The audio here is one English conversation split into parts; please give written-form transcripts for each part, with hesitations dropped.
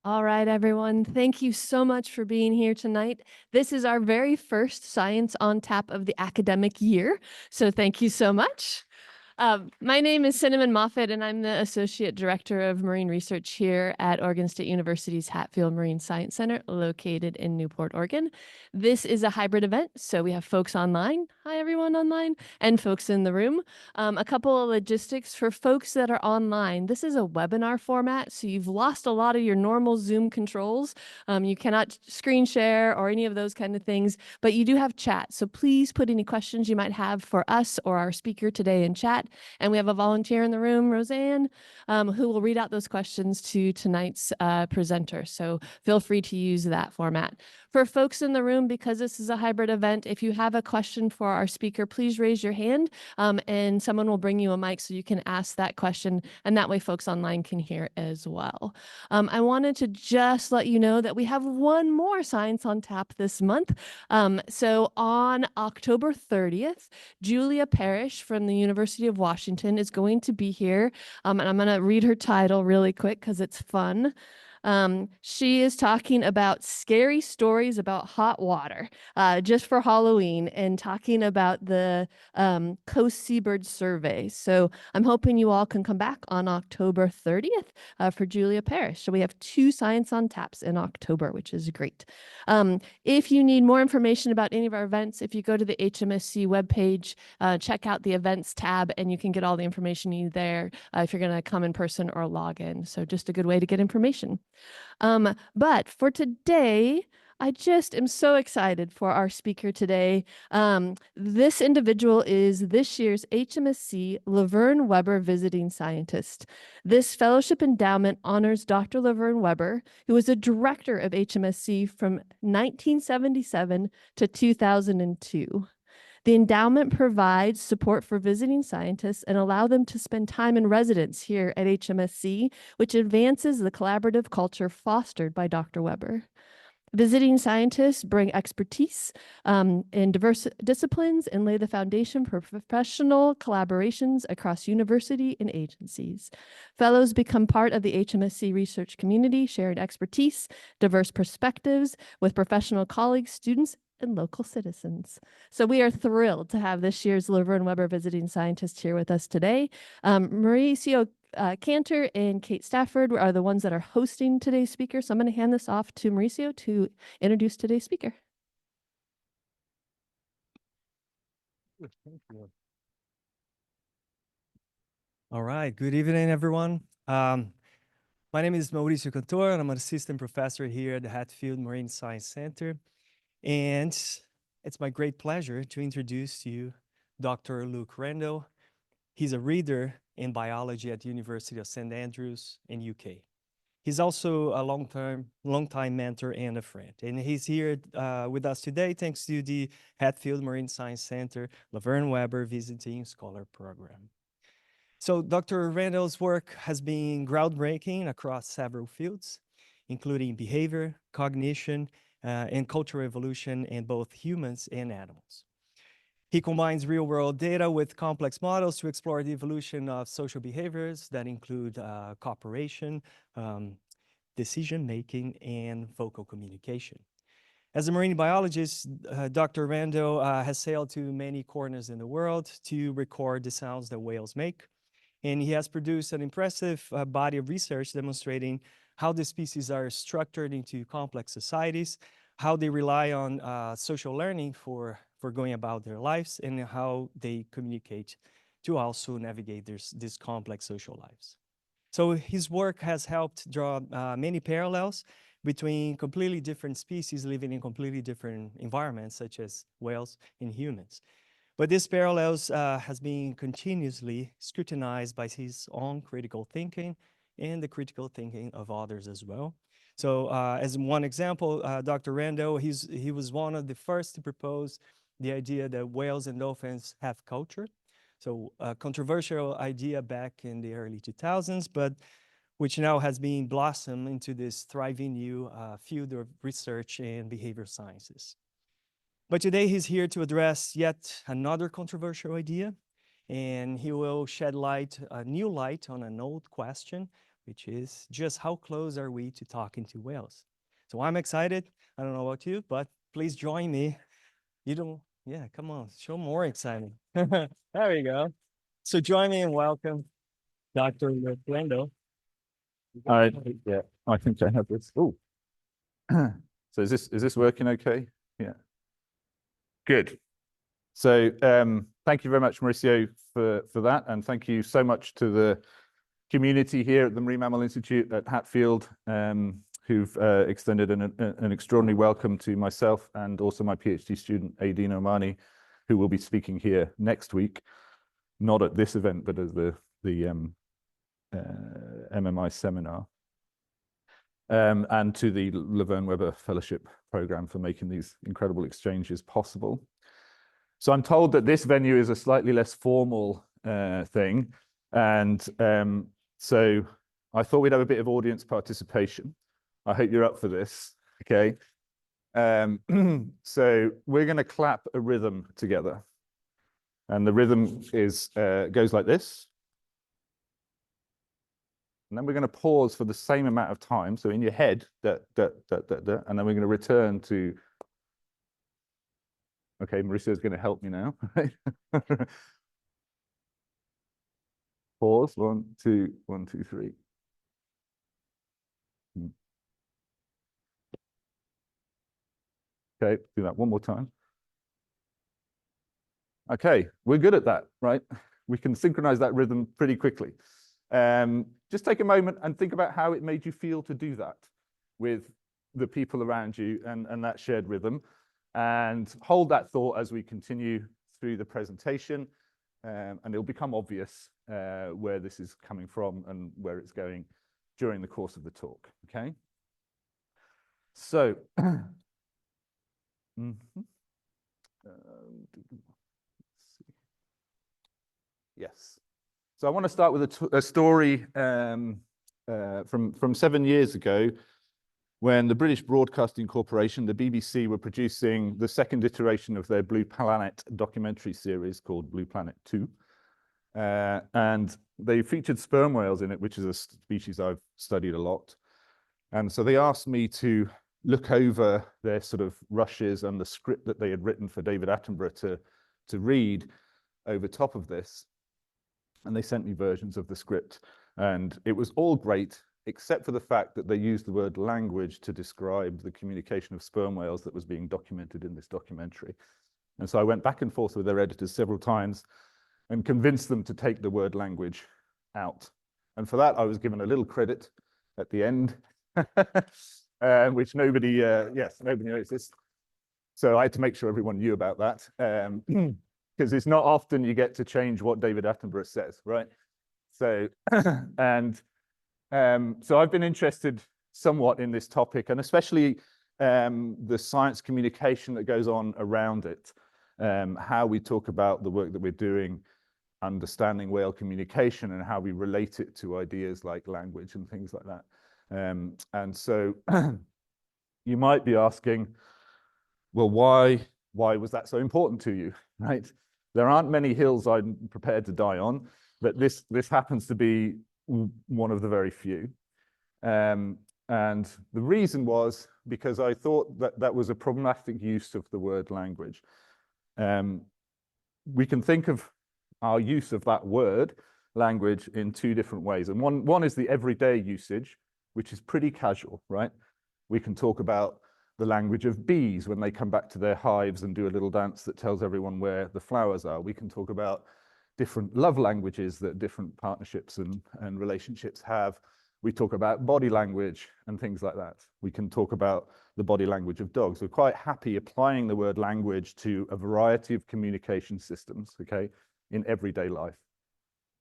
All right, everyone. Thank you so much for being here tonight. This is our very first Science on Tap of the academic year. So thank you so much. My name is Cinnamon Moffett, and I'm the Associate Director of Marine Research here at Oregon State University's Hatfield Marine Science Center, located in Newport, Oregon. This is a hybrid event, so we have folks online, hi everyone online, and folks in the room. A couple of logistics for folks that are online. This is a webinar format, so you've lost a lot of your normal Zoom controls. You cannot screen share or any of those kind of things, but you do have chat. So please put any questions you might have for us or our speaker today in chat. And we have a volunteer in the room, Roseanne, who will read out those questions to tonight's presenter. So feel free to use that format. For folks in the room, because this is a hybrid event, if you have a question for our speaker, please raise your hand and someone will bring you a mic so you can ask that question. And that way folks online can hear as well. I wanted to just let you know that we have one more Science on Tap this month. So on October 30th, Julia Parrish from the University of Washington is going to be here. And I'm going to read her title really quick because it's fun. She is talking about scary stories about hot water just for Halloween and talking about the Coast Seabird Survey. So I'm hoping you all can come back on October 30th for Julia Parrish. So we have 2 Science on Taps in October, which is great. If you need more information about any of our events, if you go to the HMSC webpage, check out the events tab and you can get all the information you need there if you're going to come in person or log in. So just a good way to get information. But for today, I just am so excited for our speaker today. This individual is this year's HMSC Laverne Weber Visiting Scientist. This fellowship endowment honors Dr. Laverne Weber, who was a director of HMSC from 1977 to 2002. The endowment provides support for visiting scientists and allow them to spend time in residence here at HMSC, which advances the collaborative culture fostered by Dr. Weber. Visiting scientists bring expertise in diverse disciplines and lay the foundation for professional collaborations across university and agencies. Fellows become part of the HMSC research community, sharing expertise, diverse perspectives with professional colleagues, students, and local citizens. So we are thrilled to have this year's Laverne Weber Visiting Scientist here with us today. Mauricio Cantor and Kate Stafford are the ones that are hosting today's speaker. So I'm going to hand this off to Mauricio to introduce today's speaker. Thank you. All right, good evening, everyone. My name is Mauricio Cantor, and I'm an assistant professor here at the Hatfield Marine Science Center. And it's my great pleasure to introduce to you Dr. Luke Rendell. He's a reader in biology at the University of St. Andrews in UK. He's also a long-time mentor and a friend. And he's here with us today thanks to the Hatfield Marine Science Center Laverne Weber Visiting Scholar Program. So Dr. Rendell's work has been groundbreaking across several fields, including behavior, cognition, and cultural evolution in both humans and animals. He combines real-world data with complex models to explore the evolution of social behaviors that include cooperation, decision-making, and vocal communication. As a marine biologist, Dr. Rendell has sailed to many corners in the world to record the sounds that whales make. And he has produced an impressive body of research demonstrating how the species are structured into complex societies, how they rely on social learning for going about their lives, and how they communicate to also navigate these complex social lives. So his work has helped draw many parallels between completely different species living in completely different environments, such as whales and humans. But this parallels has been continuously scrutinized by his own critical thinking and the critical thinking of others as well. So as one example, Dr. Rendell, he was one of the first to propose the idea that whales and dolphins have culture. So a controversial idea back in the early 2000s, but which now has been blossomed into this thriving new field of research in behavior sciences. But today he's here to address yet another controversial idea, and he will shed light, a new light on an old question, which is just how close are we to talking to whales? So I'm excited. I don't know about you, but please join me. You don't, yeah, come on, show more excitement. There we go. So join me and welcome Dr. Rendell. I yeah, I think I have this. Oh, so is this working okay? Yeah, good. So thank you very much, Mauricio, for that, and thank you so much to the community here at the Marine Mammal Institute at Hatfield, who've extended an extraordinary welcome to myself and also my PhD student Aideen Omani, who will be speaking here next week, not at this event, but as the MMI seminar. And to the Laverne Weber Fellowship Program for making these incredible exchanges possible. So I'm told that this venue is a slightly less formal thing. And so I thought we'd have a bit of audience participation. I hope you're up for this, okay? So we're going to clap a rhythm together. And the rhythm is goes like this. And then we're going to pause for the same amount of time. So in your head, da, da, da, da, da, and then we're going to return to. Okay, Mauricio is going to help me now. Pause. 1, 2, 1, 2, 3. Okay, do that one more time. Okay, we're good at that, right? We can synchronize that rhythm pretty quickly. Just take a moment and think about how it made you feel to do that with the people around you and that shared rhythm. And hold that thought as we continue through the presentation. And it'll become obvious where this is coming from and where it's going during the course of the talk, okay? So, yes. So I want to start with a story from 7 years ago, when the British Broadcasting Corporation, the BBC, were producing the second iteration of their Blue Planet documentary series called Blue Planet 2. And they featured sperm whales in it, which is a species I've studied a lot. And so they asked me to look over their sort of rushes and the script that they had written for David Attenborough to read over top of this. And they sent me versions of the script. And it was all great, except for the fact that they used the word language to describe the communication of sperm whales that was being documented in this documentary. And so I went back and forth with their editors several times and convinced them to take the word language out. And for that, I was given a little credit at the end, which nobody, yes, nobody noticed. So I had to make sure everyone knew about that, because it's not often you get to change what David Attenborough says, right? So, and so I've been interested somewhat in this topic, and especially the science communication that goes on around it, how we talk about the work that we're doing, understanding whale communication, and how we relate it to ideas like language and things like that. And so you might be asking, well, why was that so important to you, right? There aren't many hills I'm prepared to die on, but this happens to be one of the very few. And the reason was because I thought that that was a problematic use of the word language. We can think of our use of that word, language, in two different ways. And one is the everyday usage, which is pretty casual, right? We can talk about the language of bees when they come back to their hives and do a little dance that tells everyone where the flowers are. We can talk about different love languages that different partnerships and relationships have. We talk about body language and things like that. We can talk about the body language of dogs. We're quite happy applying the word language to a variety of communication systems, okay, in everyday life.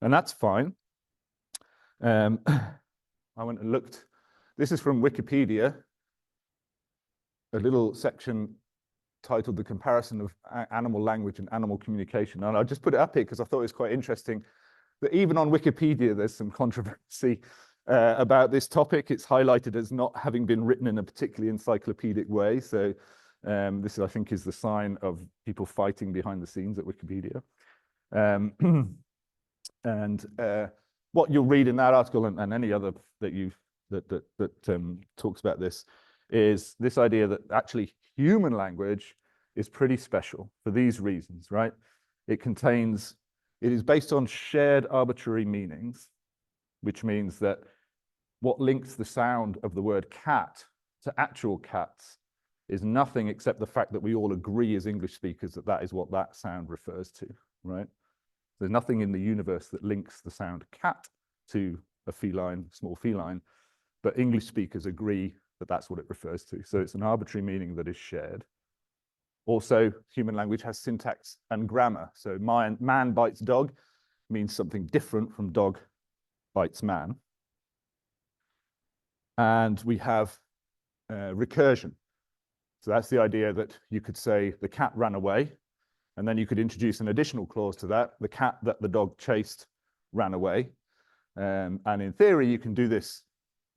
And that's fine. I went and looked. This is from Wikipedia, a little section titled The Comparison of Animal Language and Animal Communication. And I just put it up here because I thought it was quite interesting that even on Wikipedia, there's some controversy about this topic. It's highlighted as not having been written in a particularly encyclopedic way. So this, I think, is the sign of people fighting behind the scenes at Wikipedia. what you'll read in that article and any other that talks about this is this idea that actually human language is pretty special for these reasons, right? It is based on shared arbitrary meanings, which means that what links the sound of the word cat to actual cats is nothing except the fact that we all agree as English speakers that that is what that sound refers to, right? There's nothing in the universe that links the sound cat to a feline, small feline, but English speakers agree that that's what it refers to. So it's an arbitrary meaning that is shared. Also, human language has syntax and grammar. So man bites dog means something different from dog bites man. And we have recursion. So that's the idea that you could say the cat ran away, and then you could introduce an additional clause to that. The cat that the dog chased ran away. And in theory, you can do this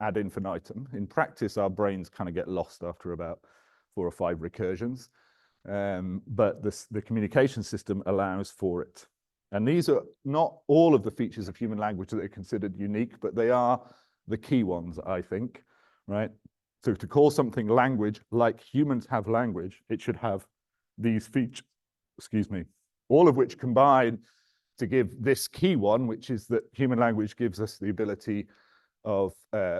ad infinitum. In practice, our brains kind of get lost after about 4 or 5 recursions. But the communication system allows for it. And these are not all of the features of human language that are considered unique, but they are the key ones, I think, right? So to call something language like humans have language, it should have these features, all of which combine to give this key one, which is that human language gives us the ability of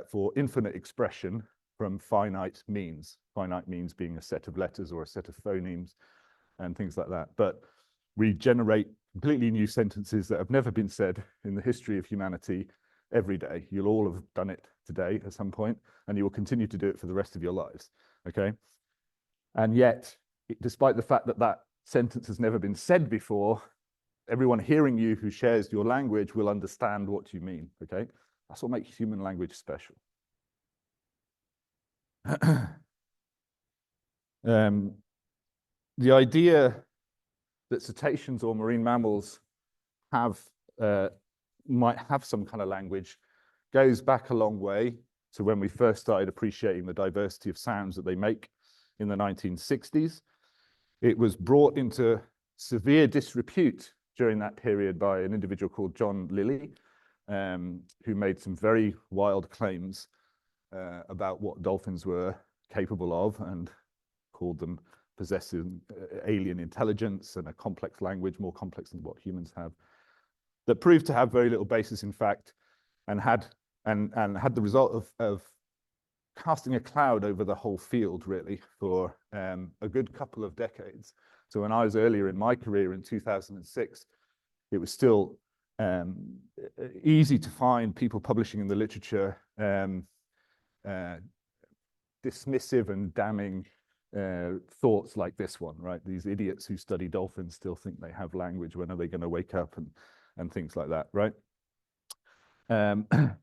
for infinite expression from finite means. Finite means being a set of letters or a set of phonemes and things like that. But we generate completely new sentences that have never been said in the history of humanity every day. You'll all have done it today at some point, and you will continue to do it for the rest of your lives, okay? And yet, despite the fact that that sentence has never been said before, everyone hearing you who shares your language will understand what you mean, okay? That's what makes human language special. The idea that cetaceans or marine mammals might have some kind of language goes back a long way to when we first started appreciating the diversity of sounds that they make in the 1960s. It was brought into severe disrepute during that period by an individual called John Lilly, who made some very wild claims about what dolphins were capable of and called them possessing alien intelligence and a complex language, more complex than what humans have, that proved to have very little basis in fact, and had the result of casting a cloud over the whole field really for a good couple of decades. So when I was earlier in my career in 2006, it was still easy to find people publishing in the literature dismissive and damning thoughts like this one, right? These idiots who study dolphins still think they have language. When are they going to wake up and things like that, right?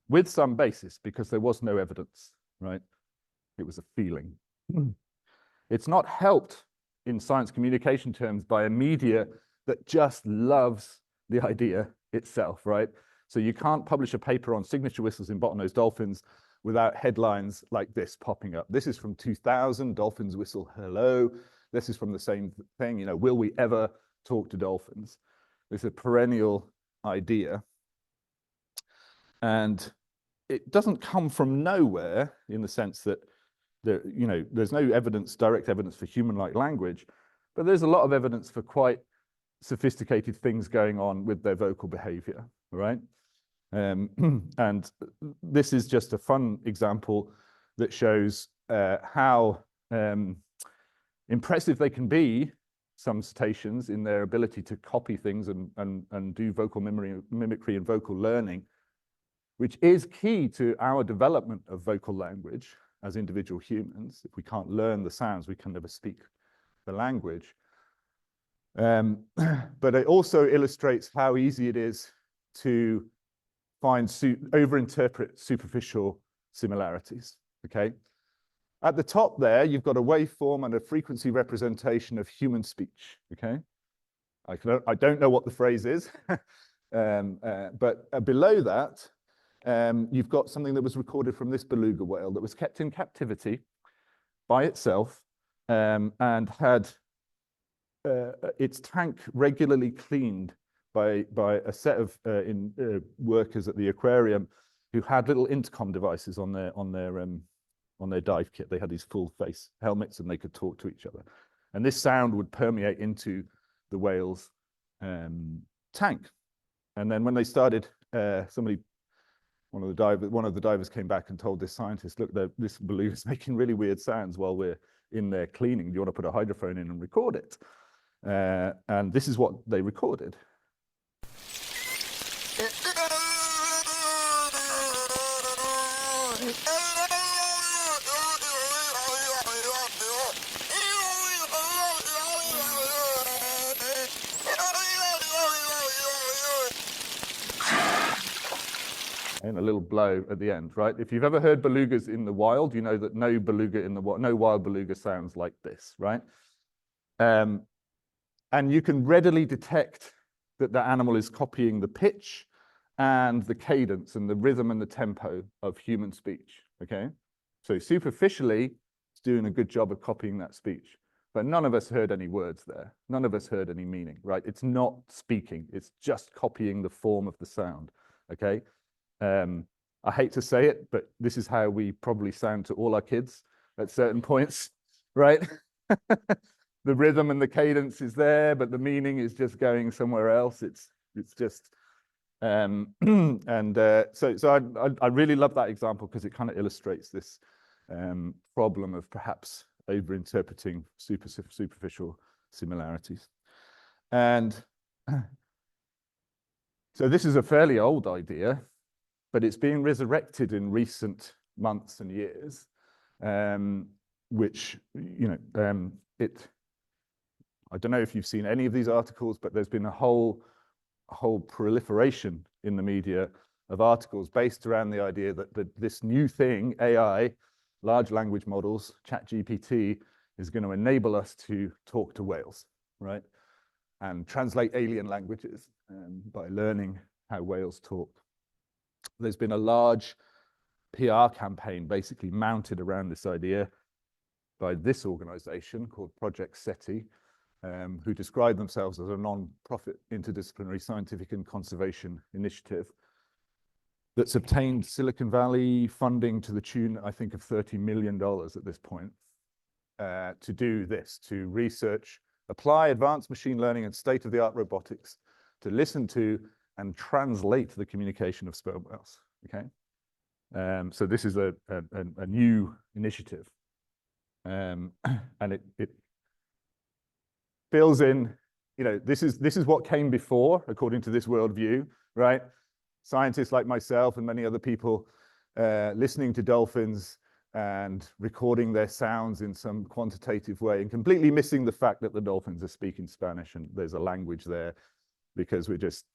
With some basis, because there was no evidence, right? It was a feeling. It's not helped in science communication terms by a media that just loves the idea itself, right? So you can't publish a paper on signature whistles in bottlenose dolphins without headlines like this popping up. This is from 2000, dolphins whistle hello. This is from the same thing, you know, will we ever talk to dolphins? It's a perennial idea. And it doesn't come from nowhere in the sense that there's no evidence, direct evidence for human-like language, but there's a lot of evidence for quite sophisticated things going on with their vocal behavior, right? And this is just a fun example that shows how impressive they can be, some cetaceans, in their ability to copy things and do vocal mimicry and vocal learning, which is key to our development of vocal language as individual humans. If we can't learn the sounds, we can never speak the language. But it also illustrates how easy it is to overinterpret superficial similarities, okay? At the top there, you've got a waveform and a frequency representation of human speech, okay? I don't know what the phrase is, but below that, you've got something that was recorded from this beluga whale that was kept in captivity by itself and had its tank regularly cleaned by a set of workers at the aquarium who had little intercom devices on their dive kit. They had these full face helmets and they could talk to each other. And this sound would permeate into the whale's tank. And then when they started, one of the divers came back and told this scientist, look, this beluga is making really weird sounds while we're in there cleaning. Do you want to put a hydrophone in and record it? And this is what they recorded. And a little blow at the end, right? If you've ever heard belugas in the wild, you know that no wild beluga sounds like this, right? And you can readily detect that the animal is copying the pitch and the cadence and the rhythm and the tempo of human speech, okay? So superficially, it's doing a good job of copying that speech. But none of us heard any words there. None of us heard any meaning, right? It's not speaking. It's just copying the form of the sound, okay? I hate to say it, but this is how we probably sound to all our kids at certain points, right? The rhythm and the cadence is there, but the meaning is just going somewhere else. It's just, so I really love that example because it kind of illustrates this problem of perhaps overinterpreting superficial similarities. And so this is a fairly old idea, but it's being resurrected in recent months and years, which, I don't know if you've seen any of these articles, but there's been a whole proliferation in the media of articles based around the idea that this new thing, AI, large language models, ChatGPT, is going to enable us to talk to whales, right? And translate alien languages by learning how whales talk. There's been a large PR campaign basically mounted around this idea by this organization called Project SETI, who describe themselves as a non-profit interdisciplinary scientific and conservation initiative that's obtained Silicon Valley funding to the tune, I think, of $30 million at this point, to do this, to research, apply advanced machine learning and state-of-the-art robotics to listen to and translate the communication of sperm whales, okay? So this is a new initiative. And it fills in, this is what came before, according to this worldview, right? Scientists like myself and many other people listening to dolphins and recording their sounds in some quantitative way and completely missing the fact that the dolphins are speaking Spanish and there's a language there because we're just,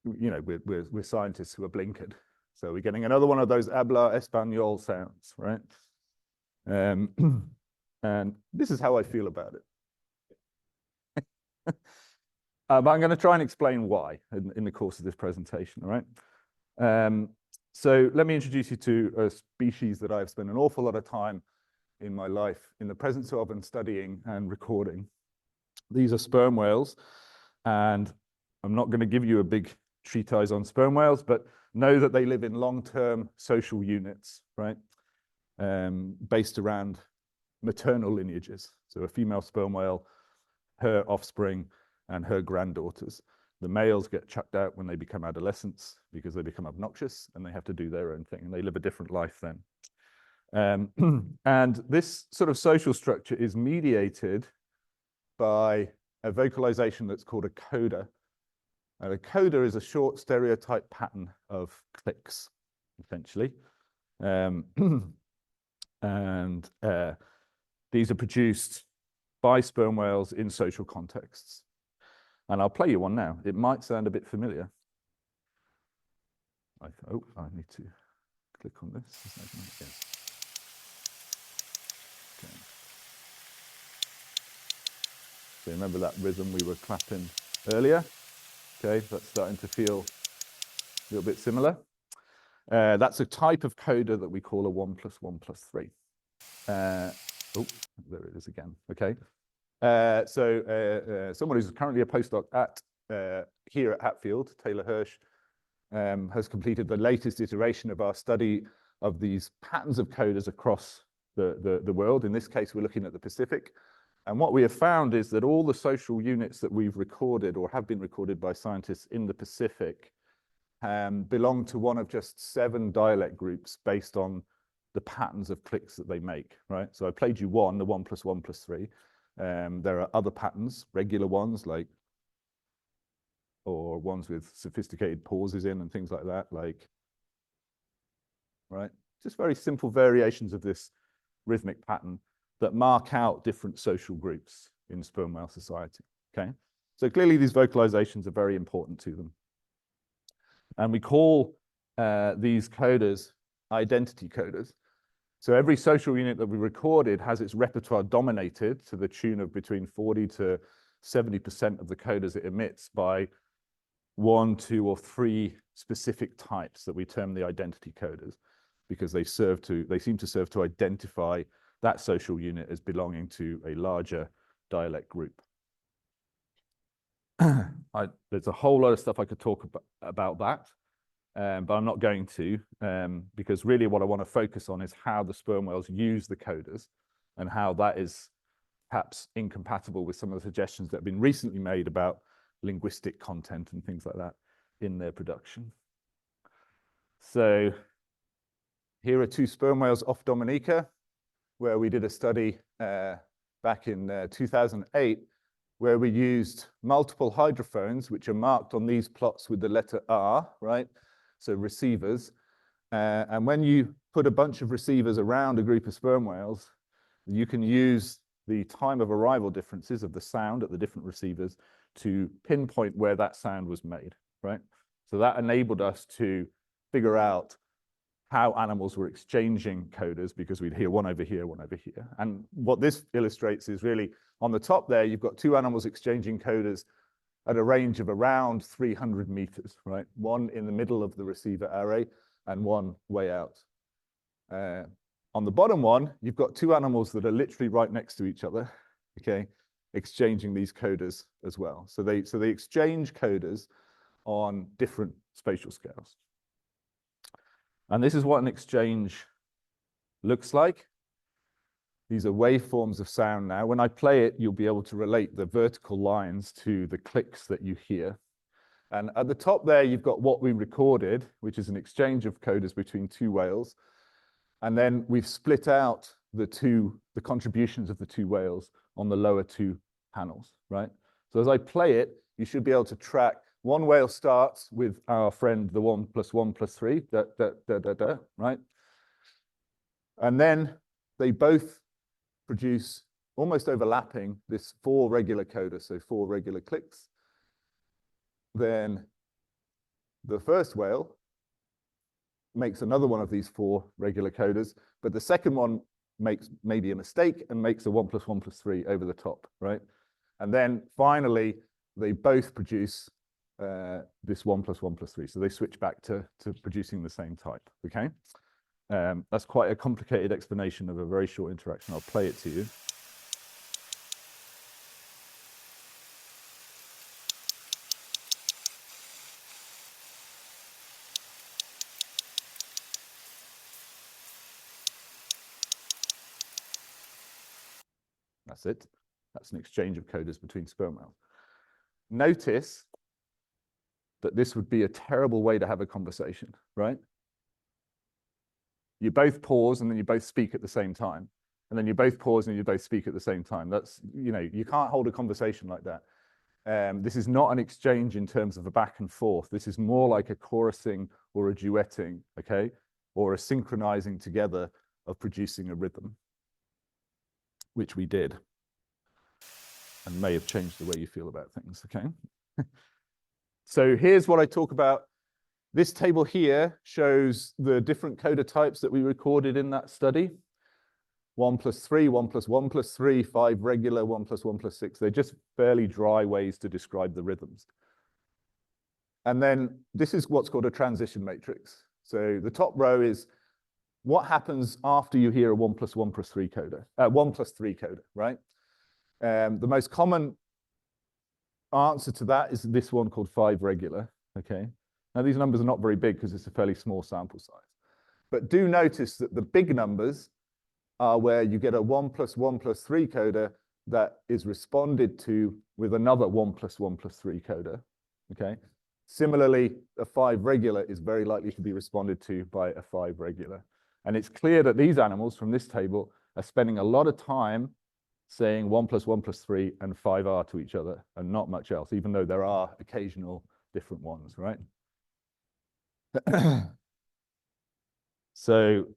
we're scientists who are blinkered. So we're getting another one of those habla español sounds, right? And this is how I feel about it. But I'm going to try and explain why in the course of this presentation, all right? So let me introduce you to a species that I've spent an awful lot of time in my life in the presence of and studying and recording. These are sperm whales, and I'm not going to give you a big treatise on sperm whales, but know that they live in long-term social units, right? Based around maternal lineages. So a female sperm whale, her offspring, and her granddaughters. The males get chucked out when they become adolescents because they become obnoxious and they have to do their own thing and they live a different life then. And this sort of social structure is mediated by a vocalization that's called a coda. And a coda is a short stereotype pattern of clicks, essentially. These are produced by sperm whales in social contexts. And I'll play you one now. It might sound a bit familiar. I need to click on this. Yes. Okay. So remember that rhythm we were clapping earlier? Okay, that's starting to feel a little bit similar. That's a type of coda that we call a 1 + 1 + 3. There it is again. Okay. Someone who's currently a postdoc at here at Hatfield, Taylor Hirsch, has completed the latest iteration of our study of these patterns of coders across the world. In this case, we're looking at the Pacific. And what we have found is that all the social units that we've recorded or have been recorded by scientists in the Pacific belong to one of just 7 dialect groups based on the patterns of clicks that they make, right? So I played you one, the 1 + 1 + 3. There are other patterns, regular ones like, or ones with sophisticated pauses in and things like that, like, right? Just very simple variations of this rhythmic pattern that mark out different social groups in sperm whale society, okay? So clearly these vocalizations are very important to them. And we call these coders identity coders. So every social unit that we recorded has its repertoire dominated to the tune of between 40 to 70% of the coders it emits by 1, 2, or 3 specific types that we term the identity coders, because they seem to serve to identify that social unit as belonging to a larger dialect group. There's a whole lot of stuff I could talk about that, but I'm not going to, because really what I want to focus on is how the sperm whales use the coders and how that is perhaps incompatible with some of the suggestions that have been recently made about linguistic content and things like that in their production. So here are 2 sperm whales off Dominica, where we did a study back in 2008, where we used multiple hydrophones, which are marked on these plots with the letter R, right? So receivers. And when you put a bunch of receivers around a group of sperm whales, you can use the time of arrival differences of the sound at the different receivers to pinpoint where that sound was made, right? So that enabled us to figure out how animals were exchanging coders, because we'd hear one over here, one over here. And what this illustrates is really on the top there, you've got 2 animals exchanging coders at a range of around 300 meters, right? One in the middle of the receiver array and one way out. On the bottom one, you've got 2 animals that are literally right next to each other, okay, exchanging these coders as well. So they exchange coders on different spatial scales. And this is what an exchange looks like. These are waveforms of sound now. When I play it, you'll be able to relate the vertical lines to the clicks that you hear. And at the top there, you've got what we recorded, which is an exchange of coders between 2 whales. And then we've split out the contributions of the 2 whales on the lower 2 panels, right? So as I play it, you should be able to track. One whale starts with our friend, the 1 + 1 + 3, right? And then they both produce, almost overlapping, this 4 regular coders, so 4 regular clicks. Then the first whale makes another one of these 4 regular coders, but the second one makes maybe a mistake and makes a 1 + 1 + 3 over the top, right? And then finally, they both produce this 1 + 1 + 3. So they switch back to producing the same type, okay? That's quite a complicated explanation of a very short interaction. I'll play it to you. That's it. That's an exchange of coders between sperm whales. Notice that this would be a terrible way to have a conversation, right? You both pause and then you both speak at the same time. And then you both pause and you both speak at the same time. That's, you can't hold a conversation like that. This is not an exchange in terms of a back and forth. This is more like a chorusing or a duetting, okay? Or a synchronizing together of producing a rhythm, which we did. And may have changed the way you feel about things, okay? So here's what I talk about. This table here shows the different coder types that we recorded in that study. 1 + 3, 1 + 1 + 3, 5 regular, 1 + 1 + 6. They're just fairly dry ways to describe the rhythms. And then this is what's called a transition matrix. So the top row is what happens after you hear a 1 + 1 + 3 coder, 1 + 3 coder, right? The most common answer to that is this one called 5 regular, okay? Now, these numbers are not very big because it's a fairly small sample size. But do notice that the big numbers are where you get a 1 + 1 + 3 coder that is responded to with another 1 + 1 + 3 coder, okay? Similarly, a 5 regular is very likely to be responded to by a 5 regular. And it's clear that these animals from this table are spending a lot of time saying 1 + 1 + 3 and 5R to each other and not much else, even though there are occasional different ones, right? So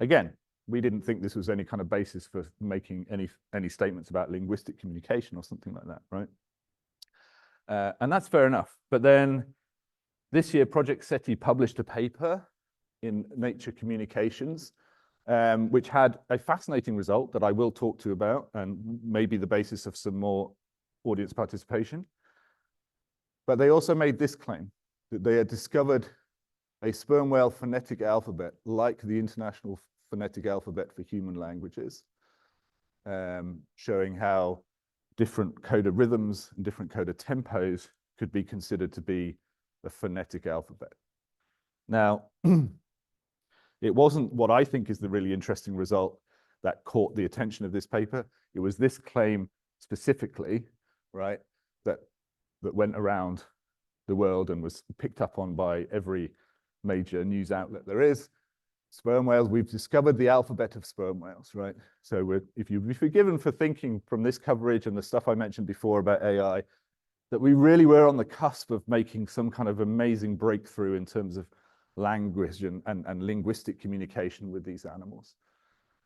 again, we didn't think this was any kind of basis for making any statements about linguistic communication or something like that, right? And that's fair enough. But then this year, Project SETI published a paper in Nature Communications, which had a fascinating result that I will talk to you about and maybe the basis of some more audience participation. But they also made this claim, that they had discovered a sperm whale phonetic alphabet like the International Phonetic Alphabet for Human Languages, showing how different coda rhythms and different coda tempos could be considered to be a phonetic alphabet. Now, it wasn't what I think is the really interesting result that caught the attention of this paper. It was this claim specifically, right, that went around the world and was picked up on by every major news outlet there is. Sperm whales, we've discovered the alphabet of sperm whales, right? So if you'd be forgiven for thinking from this coverage and the stuff I mentioned before about AI, that we really were on the cusp of making some kind of amazing breakthrough in terms of language and linguistic communication with these animals.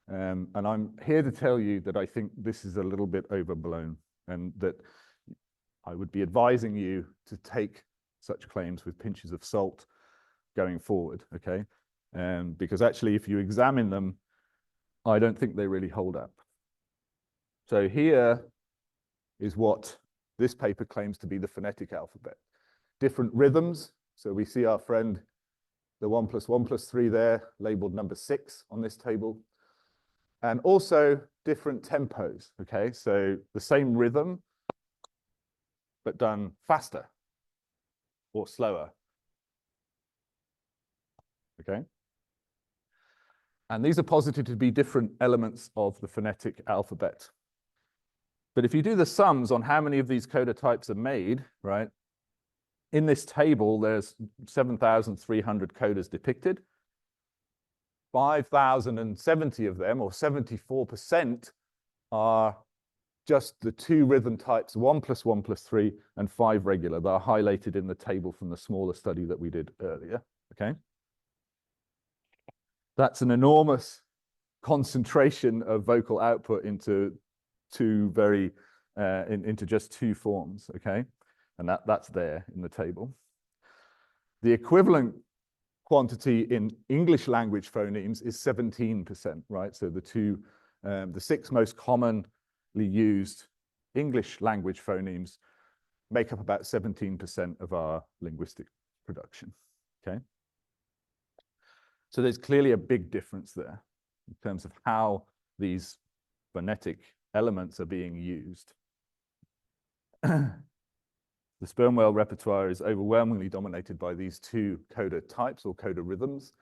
And I'm here to tell you that I think this is a little bit overblown and that I would be advising you to take such claims with pinches of salt going forward, okay? Because actually, if you examine them, I don't think they really hold up. So here is what this paper claims to be the phonetic alphabet. Different rhythms. So we see our friend, the 1 + 1 + 3 there, labeled number 6 on this table. And also different tempos, okay? So the same rhythm, but done faster or slower, okay? And these are posited to be different elements of the phonetic alphabet. But if you do the sums on how many of these coda types are made, right? In this table, there's 7,300 codas depicted. 5,070 of them, or 74%, are just the 2 rhythm types, 1 + 1 + 3 and 5 regular. They're highlighted in the table from the smaller study that we did earlier, okay? That's an enormous concentration of vocal output into into just 2 forms, okay? And that's there in the table. The equivalent quantity in English language phonemes is 17%, right? So the 6 most commonly used English language phonemes make up about 17% of our linguistic production, okay? So there's clearly a big difference there in terms of how these phonetic elements are being used. The sperm whale repertoire is overwhelmingly dominated by these 2 coda types or coda rhythms.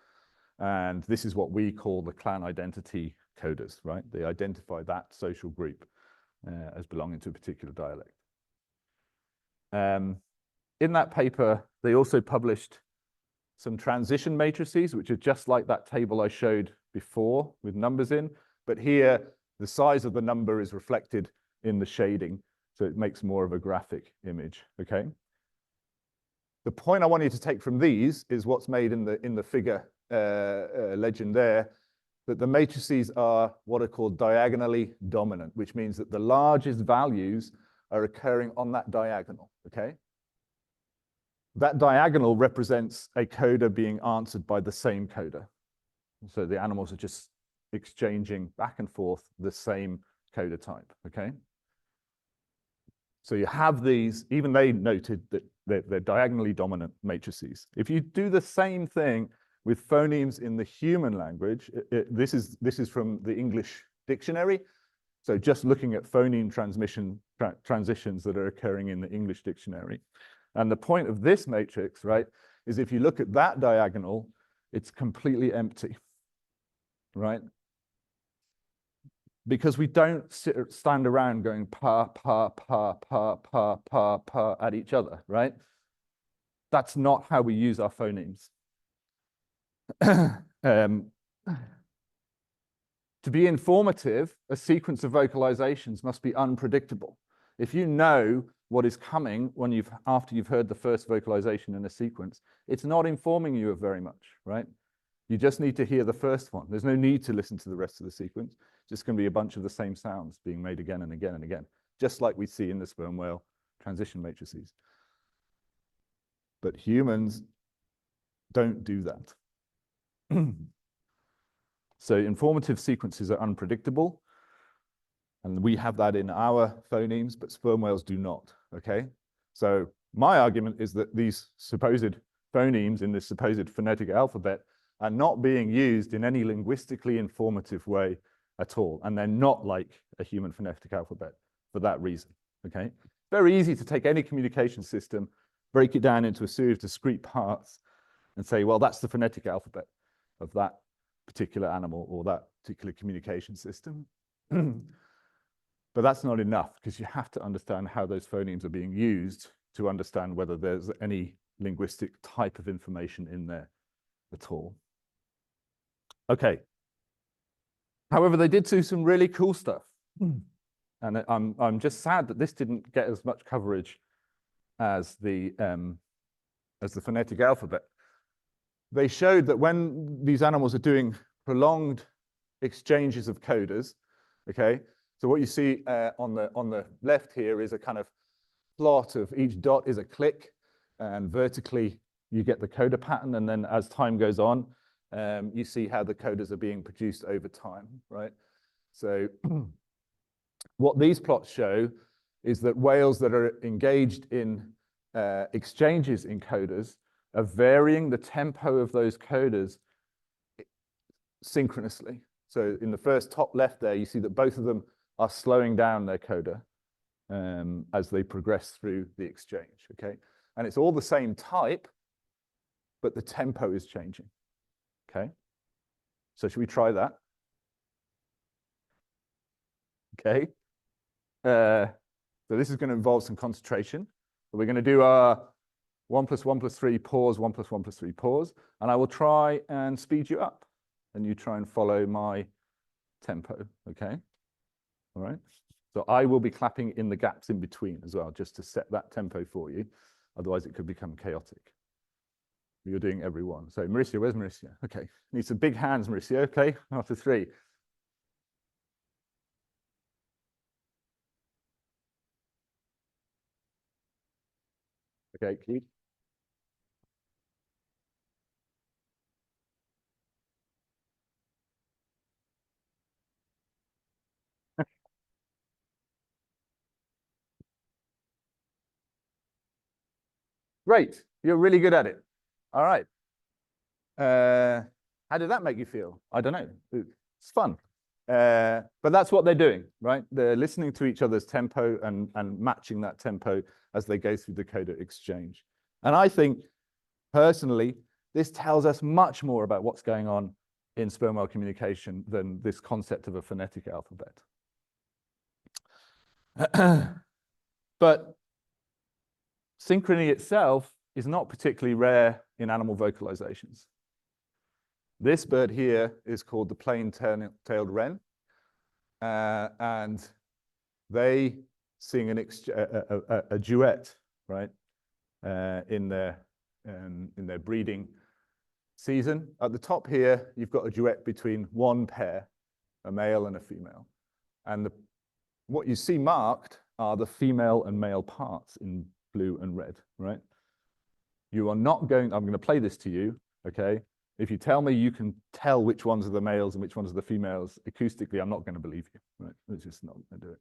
And this is what we call the clan identity codas, right? They identify that social group as belonging to a particular dialect. In that paper, they also published some transition matrices, which are just like that table I showed before with numbers in. But here, the size of the number is reflected in the shading, so it makes more of a graphic image, okay? The point I want you to take from these is what's made in the figure legend there, that the matrices are what are called diagonally dominant, which means that the largest values are occurring on that diagonal, okay? That diagonal represents a coda being answered by the same coda. So the animals are just exchanging back and forth the same coda type, okay? So you have these, even they noted that they're diagonally dominant matrices. If you do the same thing with phonemes in the human language, this is from the English dictionary. So just looking at phoneme transitions that are occurring in the English dictionary. And the point of this matrix, right, is if you look at that diagonal, it's completely empty, right? Because we don't stand around going pa, pa, pa, pa, pa, pa, pa at each other, right? That's not how we use our phonemes. To be informative, a sequence of vocalizations must be unpredictable. If you know what is coming after you've heard the first vocalization in a sequence, it's not informing you of very much, right? You just need to hear the first one. There's no need to listen to the rest of the sequence. It's just going to be a bunch of the same sounds being made again and again and again, just like we see in the sperm whale transition matrices. But humans don't do that. So informative sequences are unpredictable, and we have that in our phonemes, but sperm whales do not, okay? So my argument is that these supposed phonemes in this supposed phonetic alphabet are not being used in any linguistically informative way at all, and they're not like a human phonetic alphabet for that reason, okay? Very easy to take any communication system, break it down into a series of discrete parts, and say, well, that's the phonetic alphabet of that particular animal or that particular communication system. But that's not enough, because you have to understand how those phonemes are being used to understand whether there's any linguistic type of information in there at all. Okay. However, they did do some really cool stuff. And I'm just sad that this didn't get as much coverage as the phonetic alphabet. They showed that when these animals are doing prolonged exchanges of coders, okay, so what you see on the left here is a kind of plot of each dot is a click, and vertically you get the coder pattern, and then as time goes on, you see how the coders are being produced over time, right? So what these plots show is that whales that are engaged in exchanges in coders are varying the tempo of those coders synchronously. So in the first top left there, you see that both of them are slowing down their coder as they progress through the exchange, okay? And it's all the same type, but the tempo is changing, okay? So should we try that? Okay. So this is going to involve some concentration. So we're going to do our 1 + 1 + 3 pause, 1 + 1 + 3 pause, and I will try and speed you up, and you try and follow my tempo, okay? All right. So I will be clapping in the gaps in between as well, just to set that tempo for you. Otherwise, it could become chaotic. You're doing every one. So Mauricio, where's Mauricio? Okay. Need some big hands, Mauricio. Okay. After 3. Okay, keep. Great. You're really good at it. All right. How did that make you feel? I don't know. It's fun. But that's what they're doing, right? They're listening to each other's tempo and matching that tempo as they go through the coder exchange. And I think, personally, this tells us much more about what's going on in sperm whale communication than this concept of a phonetic alphabet. But synchrony itself is not particularly rare in animal vocalizations. This bird here is called the plain-tailed wren, and they sing a duet, right, in their breeding season. At the top here, you've got a duet between one pair, a male and a female, and what you see marked are the female and male parts in blue and red, right? You are not going, I'm going to play this to you, okay? If you tell me you can tell which ones are the males and which ones are the females acoustically, I'm not going to believe you, right? It's just not going to do it.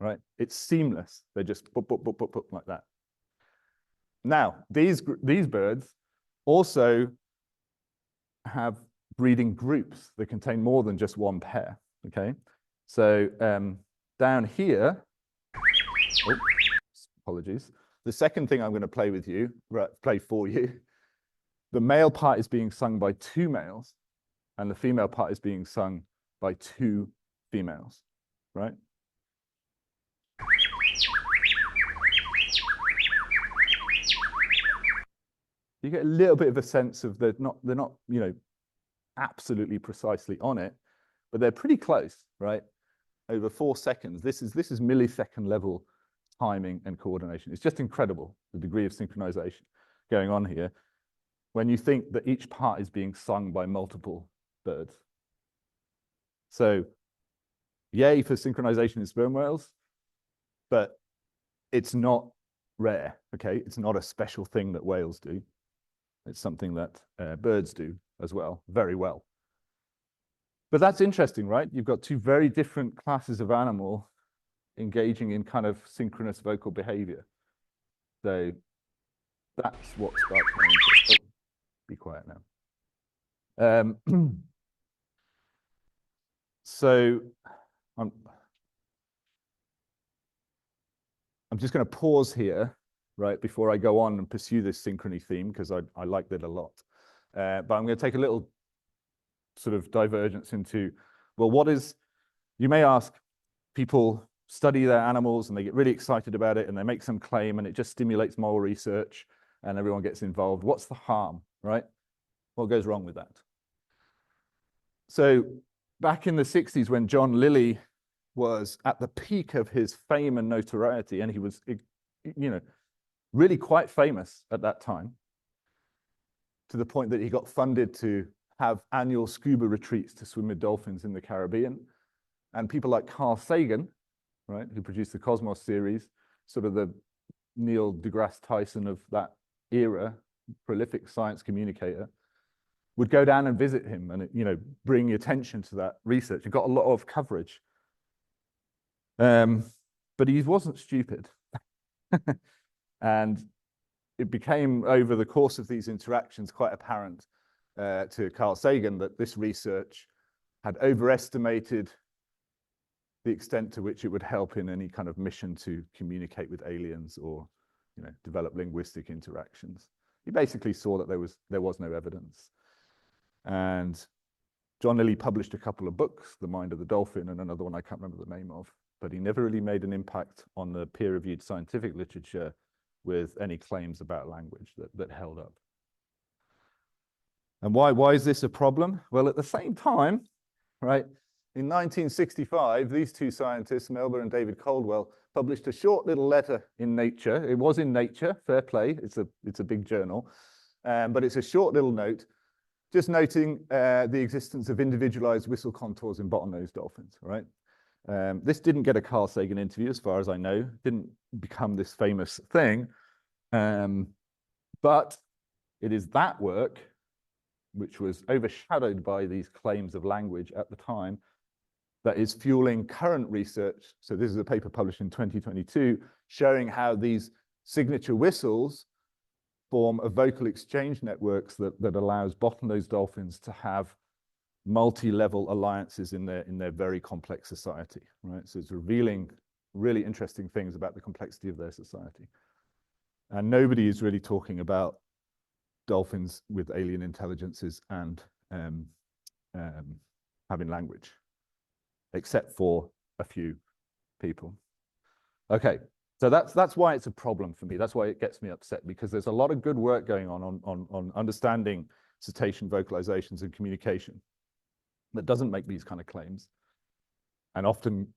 Right? It's seamless. They're just boop, boop, boop, boop, boop, like that. Now, these birds also have breeding groups that contain more than just one pair, okay? So down here, oh, apologies. The second thing I'm going to play with you, play for you, the male part is being sung by 2 males, and the female part is being sung by 2 females, right? You get a little bit of a sense of they're not, you know, absolutely precisely on it, but they're pretty close, right? Over 4 seconds. This is millisecond level timing and coordination. It's just incredible, the degree of synchronization going on here when you think that each part is being sung by multiple birds. So yay for synchronization in sperm whales, but it's not rare, okay? It's not a special thing that whales do. It's something that birds do as well, very well. But that's interesting, right? You've got 2 very different classes of animal engaging in kind of synchronous vocal behavior. So that's what sparks my interest. Oh, be quiet now. So I'm just going to pause here, right, before I go on and pursue this synchrony theme, because I like that a lot. But I'm going to take a little sort of divergence into, well, what is, you may ask, people study their animals and they get really excited about it and they make some claim and it just stimulates moral research and everyone gets involved. What's the harm, right? What goes wrong with that? So back in the 60s, when John Lilly was at the peak of his fame and notoriety, and he was, you know, really quite famous at that time, to the point that he got funded to have annual scuba retreats to swim with dolphins in the Caribbean. And people like Carl Sagan, right, who produced the Cosmos series, sort of the Neil deGrasse Tyson of that era, prolific science communicator, would go down and visit him and, you know, bring attention to that research. It got a lot of coverage. But he wasn't stupid. And it became, over the course of these interactions, quite apparent to Carl Sagan that this research had overestimated the extent to which it would help in any kind of mission to communicate with aliens or, you know, develop linguistic interactions. He basically saw that there was no evidence. And John Lilly published a couple of books, The Mind of the Dolphin and another one I can't remember the name of, but he never really made an impact on the peer-reviewed scientific literature with any claims about language that held up. And why is this a problem? Well, at the same time, right, in 1965, these 2 scientists, Melba and David Caldwell, published a short little letter in Nature. It was in Nature, fair play, it's a big journal, but it's a short little note, just noting the existence of individualized whistle contours in bottlenose dolphins, right? This didn't get a Carl Sagan interview, as far as I know, didn't become this famous thing, but it is that work, which was overshadowed by these claims of language at the time, that is fueling current research. So this is a paper published in 2022, showing how these signature whistles form a vocal exchange networks that allows bottlenose dolphins to have multi-level alliances in their very complex society, right? So it's revealing really interesting things about the complexity of their society. And nobody is really talking about dolphins with alien intelligences and having language, except for a few people. Okay, so that's why it's a problem for me. That's why it gets me upset, because there's a lot of good work going on understanding cetacean vocalizations and communication that doesn't make these kind of claims, and often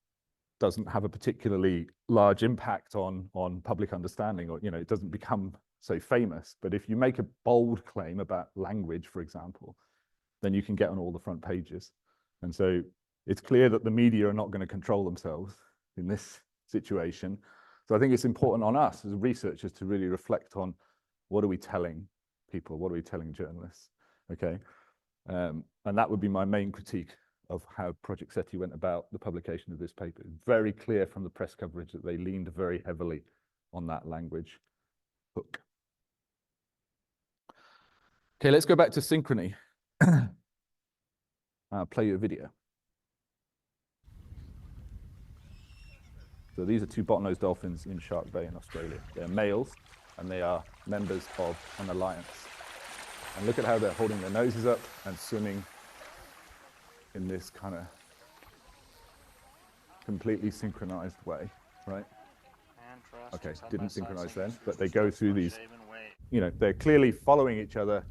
doesn't have a particularly large impact on public understanding, or, you know, it doesn't become so famous. But if you make a bold claim about language, for example, then you can get on all the front pages. And so it's clear that the media are not going to control themselves in this situation. So I think it's important on us as researchers to really reflect on, what are we telling people? What are we telling journalists? Okay. And that would be my main critique of how Project SETI went about the publication of this paper. It's very clear from the press coverage that they leaned very heavily on that language hook. Okay, let's go back to synchrony. play you a video. So these are two bottlenose dolphins in Shark Bay in Australia. They're males, and they are members of an alliance. And look at how they're holding their noses up and swimming in this kind of completely synchronized way, right? Okay, didn't synchronize then, but they go through these, you know, they're clearly following each other,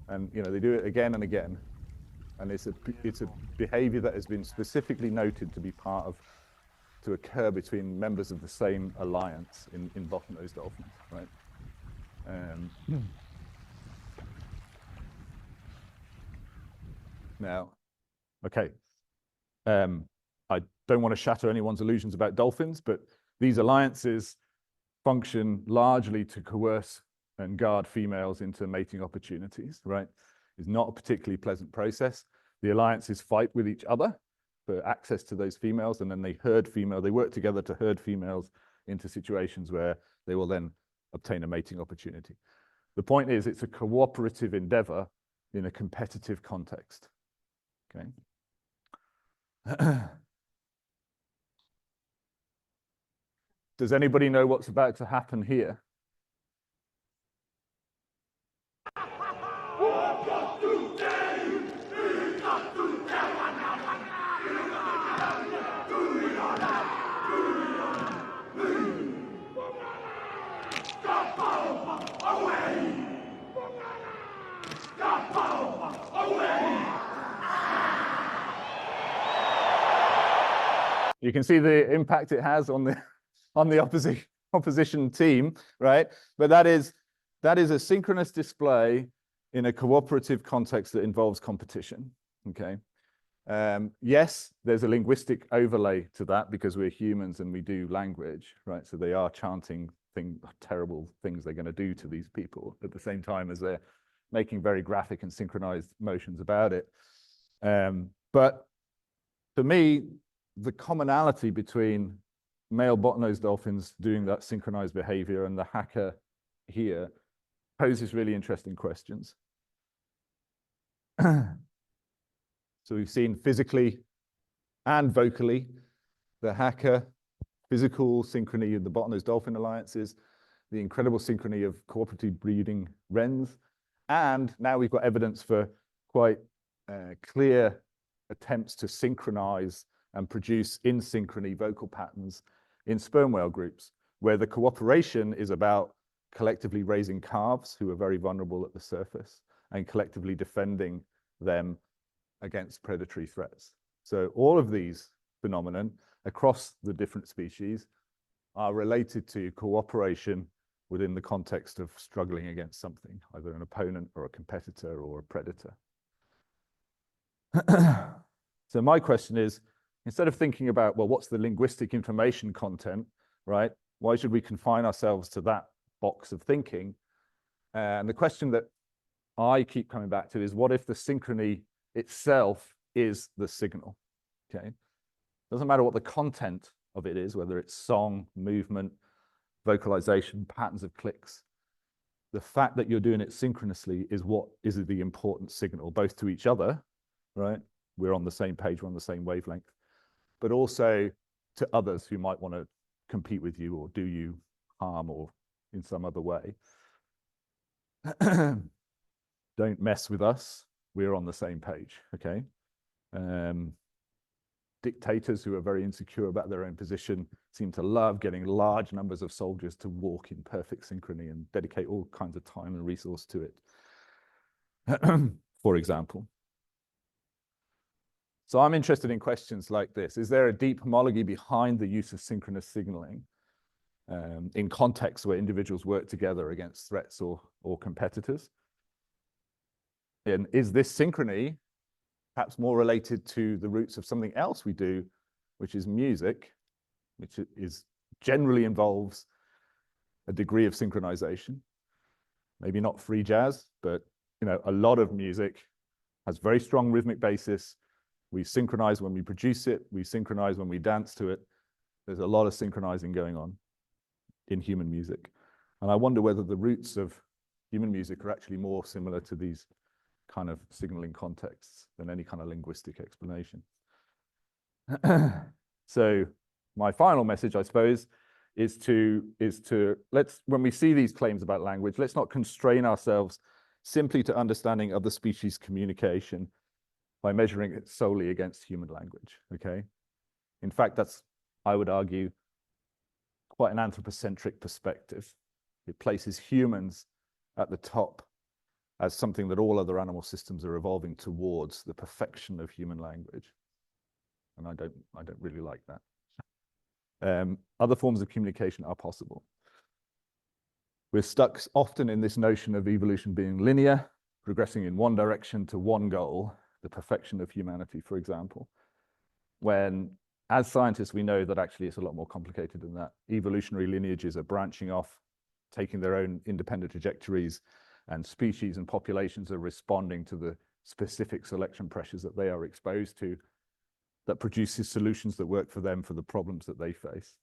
and, you know, they do it again and again. And it's a behavior that has been specifically noted to be to occur between members of the same alliance in bottlenose dolphins, right? Now, okay, I don't want to shatter anyone's illusions about dolphins, but these alliances function largely to coerce and guard females into mating opportunities, right? It's not a particularly pleasant process. The alliances fight with each other for access to those females, and then they work together to herd females into situations where they will then obtain a mating opportunity. The point is, it's a cooperative endeavor in a competitive context, okay? Does anybody know what's about to happen here? You can see the impact it has on the opposition team, right? But that is a synchronous display in a cooperative context that involves competition, okay? Yes, there's a linguistic overlay to that because we're humans and we do language, right? So they are chanting terrible things they're going to do to these people at the same time as they're making very graphic and synchronized motions about it. But for me, the commonality between male bottlenose dolphins doing that synchronized behavior and the hacker here poses really interesting questions. So we've seen physically and vocally the hacker, physical synchrony of the bottlenose dolphin alliances, the incredible synchrony of cooperative breeding wrens, and now we've got evidence for quite clear attempts to synchronize and produce in synchrony vocal patterns in sperm whale groups, where the cooperation is about collectively raising calves who are very vulnerable at the surface and collectively defending them against predatory threats. So all of these phenomena across the different species are related to cooperation within the context of struggling against something, either an opponent or a competitor or a predator. So my question is, instead of thinking about, well, what's the linguistic information content, right? Why should we confine ourselves to that box of thinking? And the question that I keep coming back to is, what if the synchrony itself is the signal, okay? Doesn't matter what the content of it is, whether it's song, movement, vocalization, patterns of clicks. The fact that you're doing it synchronously is what is the important signal, both to each other, right? We're on the same page, we're on the same wavelength, but also to others who might want to compete with you or do you harm or in some other way. Don't mess with us. We're on the same page, okay? Dictators who are very insecure about their own position seem to love getting large numbers of soldiers to walk in perfect synchrony and dedicate all kinds of time and resource to it, for example. So I'm interested in questions like this. Is there a deep homology behind the use of synchronous signaling in contexts where individuals work together against threats or competitors? And is this synchrony perhaps more related to the roots of something else we do, which is music, which generally involves a degree of synchronization? Maybe not free jazz, but a lot of music has very strong rhythmic basis. We synchronize when we produce it. We synchronize when we dance to it. There's a lot of synchronizing going on in human music. And I wonder whether the roots of human music are actually more similar to these kind of signaling contexts than any kind of linguistic explanation. So my final message, I suppose, is to when we see these claims about language, let's not constrain ourselves simply to understanding other species communication by measuring it solely against human language, okay? In fact, that's, I would argue, quite an anthropocentric perspective. It places humans at the top as something that all other animal systems are evolving towards, the perfection of human language. And I don't really like that. Other forms of communication are possible. We're stuck often in this notion of evolution being linear, progressing in one direction to one goal, the perfection of humanity, for example, when as scientists, we know that actually it's a lot more complicated than that. Evolutionary lineages are branching off, taking their own independent trajectories, and species and populations are responding to the specific selection pressures that they are exposed to that produces solutions that work for them for the problems that they face.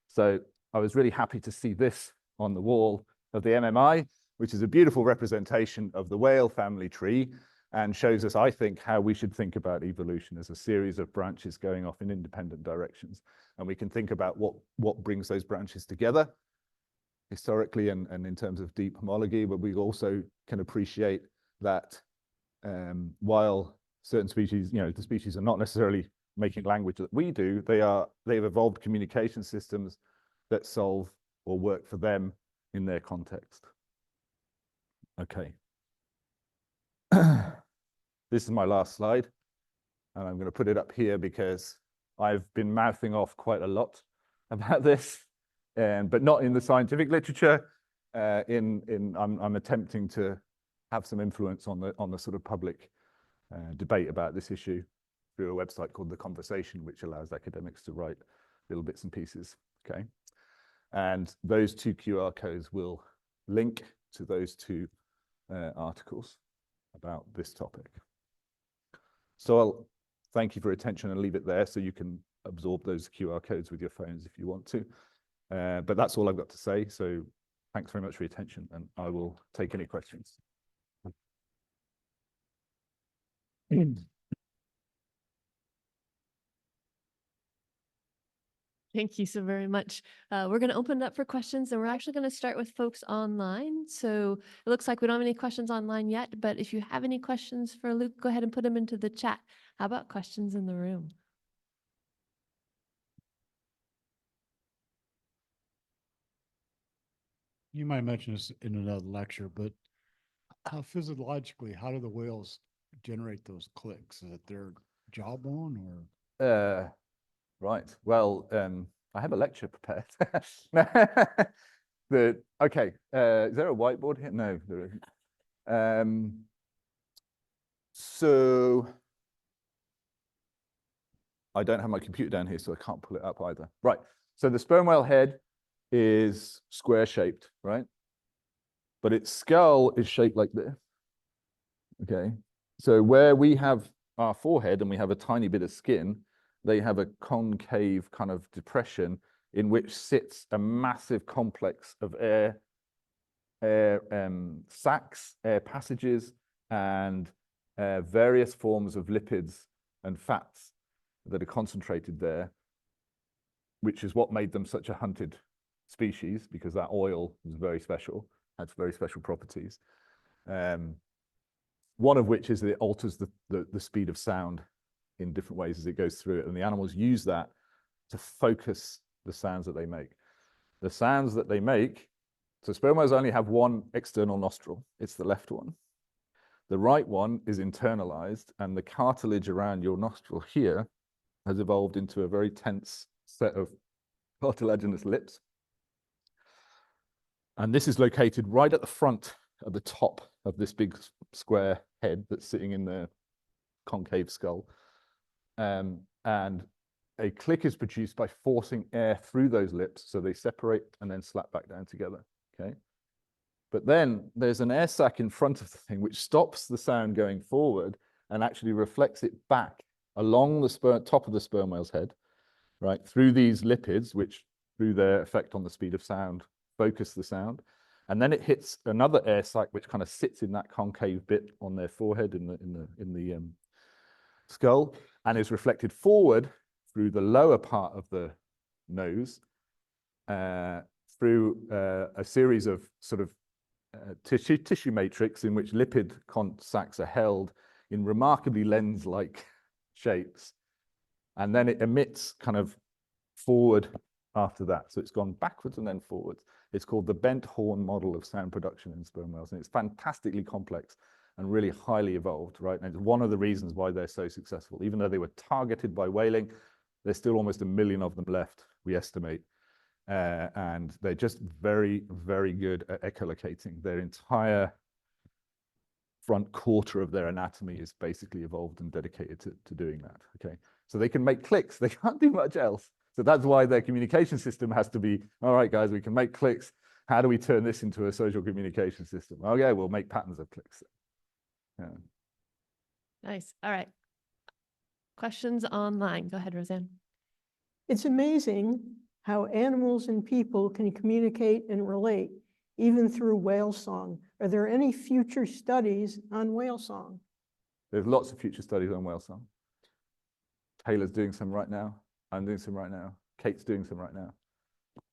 So I was really happy to see this on the wall of the MMI, which is a beautiful representation of the whale family tree and shows us, I think, how we should think about evolution as a series of branches going off in independent directions. And we can think about what brings those branches together historically and in terms of deep homology, but we also can appreciate that while certain species, the species are not necessarily making language that we do, they've evolved communication systems that solve or work for them in their context. Okay. This is my last slide, and I'm going to put it up here because I've been mouthing off quite a lot about this, but not in the scientific literature. I'm attempting to have some influence on the sort of public debate about this issue through a website called The Conversation, which allows academics to write little bits and pieces. Okay, and those two QR codes will link to those two articles about this topic. So I'll thank you for your attention and leave it there so you can absorb those QR codes with your phones if you want to. But that's all I've got to say. So thanks very much for your attention, and I will take any questions. Thank you so very much. We're going to open it up for questions, and we're actually going to start with folks online. So it looks like we don't have any questions online yet, but if you have any questions for Luke, go ahead and put them into the chat. How about questions in the room? You might mention this in another lecture, but how physiologically, how do the whales generate those clicks? Is it their jawbone or? Right. Well, I have a lecture prepared. Okay. Is there a whiteboard here? No, there isn't. So I don't have my computer down here, so I can't pull it up either. Right. So the sperm whale head is square shaped, right? But its skull is shaped like this. Okay. So where we have our forehead and we have a tiny bit of skin, they have a concave kind of depression in which sits a massive complex of air sacs, air passages, and various forms of lipids and fats that are concentrated there, which is what made them such a hunted species, because that oil is very special, has very special properties. One of which is that it alters the speed of sound in different ways as it goes through it. And the animals use that to focus the sounds that they make. The sounds that they make, so sperm whales only have one external nostril. It's the left one. The right one is internalized, and the cartilage around your nostril here has evolved into a very tense set of cartilaginous lips. And this is located right at the front of the top of this big square head that's sitting in the concave skull. And a click is produced by forcing air through those lips, so they separate and then slap back down together, okay? But then there's an air sac in front of the thing which stops the sound going forward and actually reflects it back along the top of the sperm whale's head, right, through these lipids, which through their effect on the speed of sound, focus the sound, and then it hits another air sac which kind of sits in that concave bit on their forehead in the skull, and is reflected forward through the lower part of the nose, through a series of sort of tissue matrix in which lipid sacs are held in remarkably lens-like shapes, and then it emits kind of forward after that. So it's gone backwards and then forwards. It's called the bent horn model of sound production in sperm whales, and it's fantastically complex and really highly evolved, right? And it's one of the reasons why they're so successful. Even though they were targeted by whaling, there's still almost 1 million of them left, we estimate. And they're just very, very good at echolocating. Their entire front quarter of their anatomy is basically evolved and dedicated to doing that, okay? So they can make clicks, they can't do much else. So that's why their communication system has to be, all right, guys, we can make clicks. How do we turn this into a social communication system? Okay, we'll make patterns of clicks. Yeah. Nice. All right. Questions online. Go ahead, Roseanne. It's amazing how animals and people can communicate and relate, even through whale song. Are there any future studies on whale song? There's lots of future studies on whale song. Taylor's doing some right now. I'm doing some right now. Kate's doing some right now.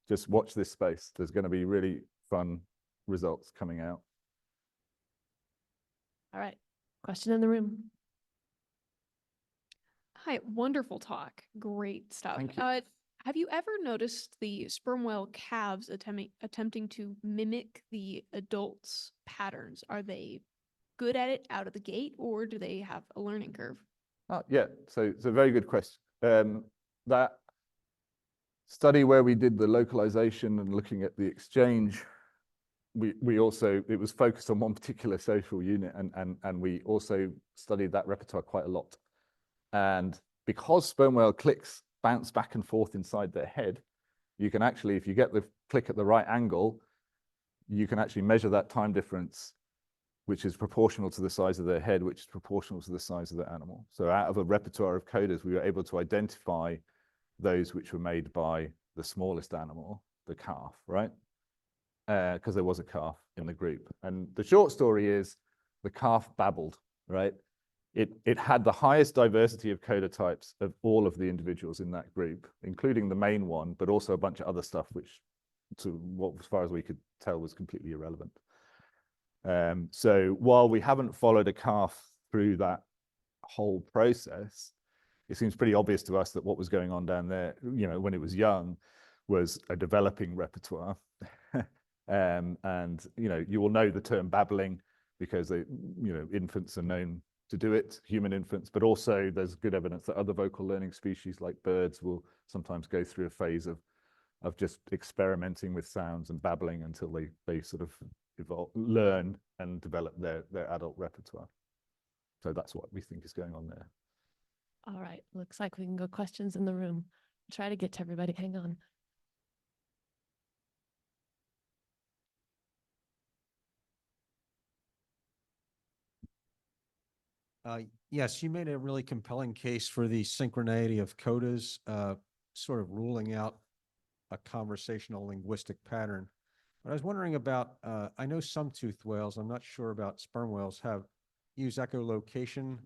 Just watch this space. There's going to be really fun results coming out. All right. Question in the room. Hi, wonderful talk. Great stuff. Thank you. Have you ever noticed the sperm whale calves attempting to mimic the adults' patterns? Are they good at it out of the gate, or do they have a learning curve? Yeah, so it's a very good question. That study where we did the localization and looking at the exchange, we also, it was focused on one particular social unit, and we also studied that repertoire quite a lot. And because sperm whale clicks bounce back and forth inside their head, you can actually, if you get the click at the right angle, you can actually measure that time difference, which is proportional to the size of their head, which is proportional to the size of the animal. So out of a repertoire of coders, we were able to identify those which were made by the smallest animal, the calf, right? Because there was a calf in the group. And the short story is the calf babbled, right? It had the highest diversity of coder types of all of the individuals in that group, including the main one, but also a bunch of other stuff, which, to what, as far as we could tell, was completely irrelevant. So while we haven't followed a calf through that whole process, it seems pretty obvious to us that what was going on down there, you know, when it was young, was a developing repertoire. And, you know, you will know the term babbling because they, you know, infants are known to do it, human infants, but also there's good evidence that other vocal learning species like birds will sometimes go through a phase of just experimenting with sounds and babbling until they sort of evolve, learn and develop their adult repertoire. So that's what we think is going on there. All right. Looks like we can go questions in the room. Try to get to everybody. Hang on. Yes, you made a really compelling case for the synchronicity of codas, sort of ruling out a conversational linguistic pattern. But I was wondering about, I know some toothed whales, I'm not sure about sperm whales, use echolocation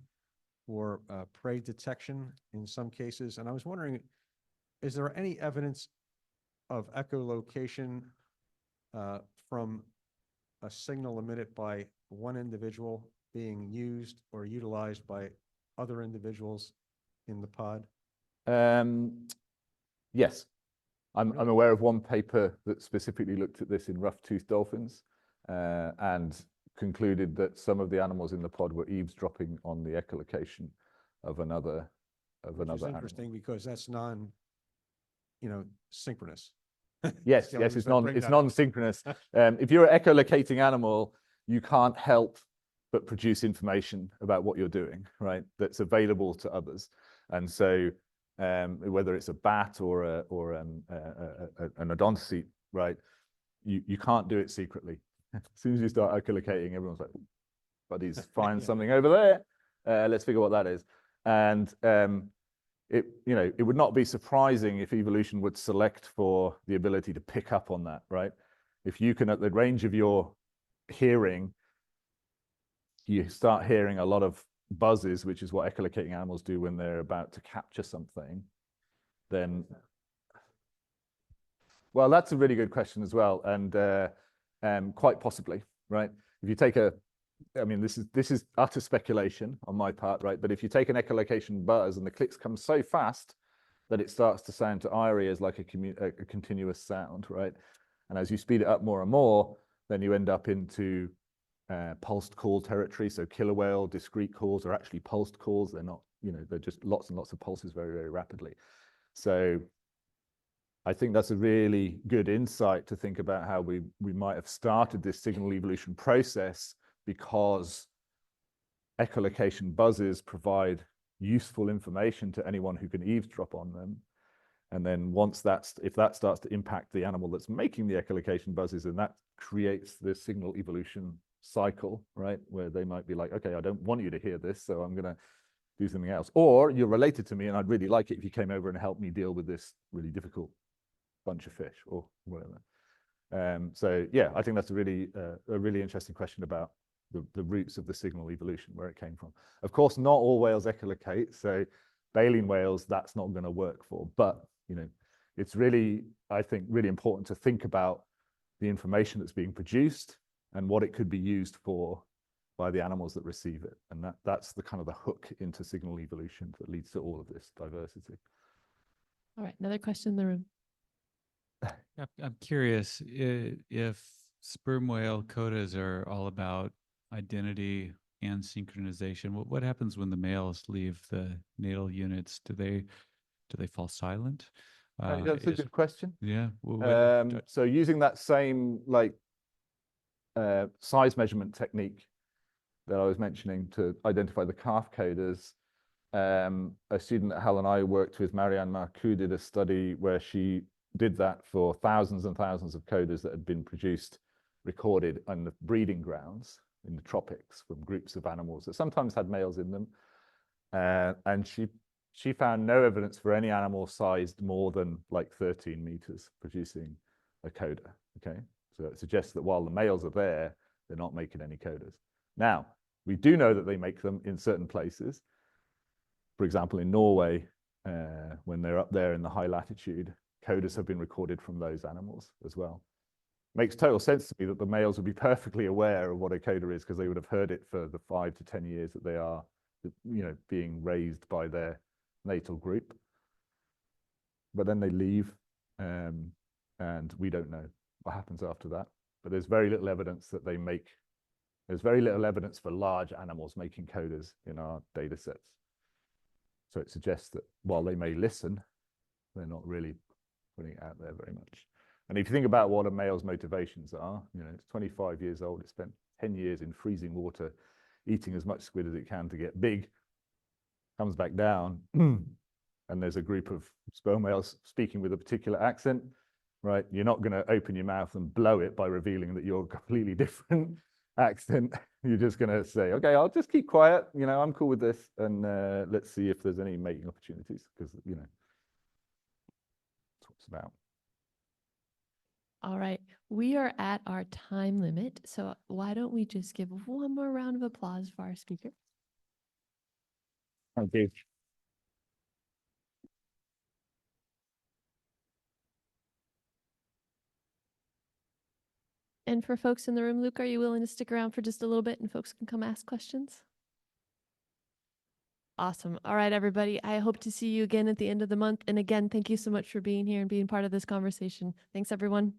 for prey detection in some cases. And I was wondering, is there any evidence of echolocation from a signal emitted by one individual being used or utilized by other individuals in the pod? Yes, I'm aware of one paper that specifically looked at this in rough-toothed dolphins and concluded that some of the animals in the pod were eavesdropping on the echolocation of another Which is animal. interesting because that's synchronous. Yes, yes, it's non-synchronous. If you're an echolocating animal, you can't help but produce information about what you're doing, right? That's available to others. And so whether it's a bat or an odontocete, right? You can't do it secretly. As soon as you start echolocating, everyone's like, buddies, find something over there. Let's figure what that is. And it would not be surprising if evolution would select for the ability to pick up on that, right? If you can, at the range of your hearing, you start hearing a lot of buzzes, which is what echolocating animals do when they're about to capture something, then, well, that's a really good question as well, and quite possibly, right? If you take I mean, this is utter speculation on my part, right? But if you take an echolocation buzz and the clicks come so fast that it starts to sound to our ears like a continuous sound, right? And as you speed it up more and more, then you end up into pulsed call territory. So killer whale discrete calls are actually pulsed calls. They're not, they're just lots and lots of pulses very, very rapidly. So I think that's a really good insight to think about how we might have started this signal evolution process, because echolocation buzzes provide useful information to anyone who can eavesdrop on them. And then if that starts to impact the animal that's making the echolocation buzzes, and that creates the signal evolution cycle, right? Where they might be like, okay, I don't want you to hear this, so I'm going to do something else. Or you're related to me, and I'd really like it if you came over and helped me deal with this really difficult bunch of fish or whatever. So yeah, I think that's a really interesting question about the roots of the signal evolution, where it came from. Of course, not all whales echolocate, so baleen whales, that's not going to work for. But it's really, I think, really important to think about the information that's being produced and what it could be used for by the animals that receive it. And that's the kind of the hook into signal evolution that leads to all of this diversity. All right, another question in the room. I'm curious if sperm whale codas are all about identity and synchronization. What happens when the males leave the natal units? Do they fall silent? That's a good question. Yeah. So using that same size measurement technique that I was mentioning to identify the calf coders, a student that Hal and I worked with, Marianne Marcoux, did a study where she did that for thousands and thousands of coders that had been recorded on the breeding grounds in the tropics from groups of animals that sometimes had males in them. And she found no evidence for any animal sized more than like 13 meters producing a coda. Okay, so it suggests that while the males are there, they're not making any codas. Now, we do know that they make them in certain places. For example, in Norway, when they're up there in the high latitude, codas have been recorded from those animals as well. Makes total sense to me that the males would be perfectly aware of what a coda is, because they would have heard it for the 5 to 10 years that they are, being raised by their natal group. But then they leave, and we don't know what happens after that. But there's very little evidence that there's very little evidence for large animals making codas in our data sets. So it suggests that while they may listen, they're not really putting it out there very much. And if you think about what a male's motivations are, it's 25 years old, it spent 10 years in freezing water, eating as much squid as it can to get big, comes back down, and there's a group of sperm whales speaking with a particular accent, right? You're not going to open your mouth and blow it by revealing that you're a completely different accent. You're just going to say, okay, I'll just keep quiet, I'm cool with this, and let's see if there's any mating opportunities, because that's what it's about. All right, we are at our time limit, so why don't we just give one more round of applause for our speaker? Thank you. And for folks in the room, Luke, are you willing to stick around for just a little bit and folks can come ask questions? Awesome. All right, everybody. I hope to see you again at the end of the month. And again, thank you so much for being here and being part of this conversation. Thanks, everyone.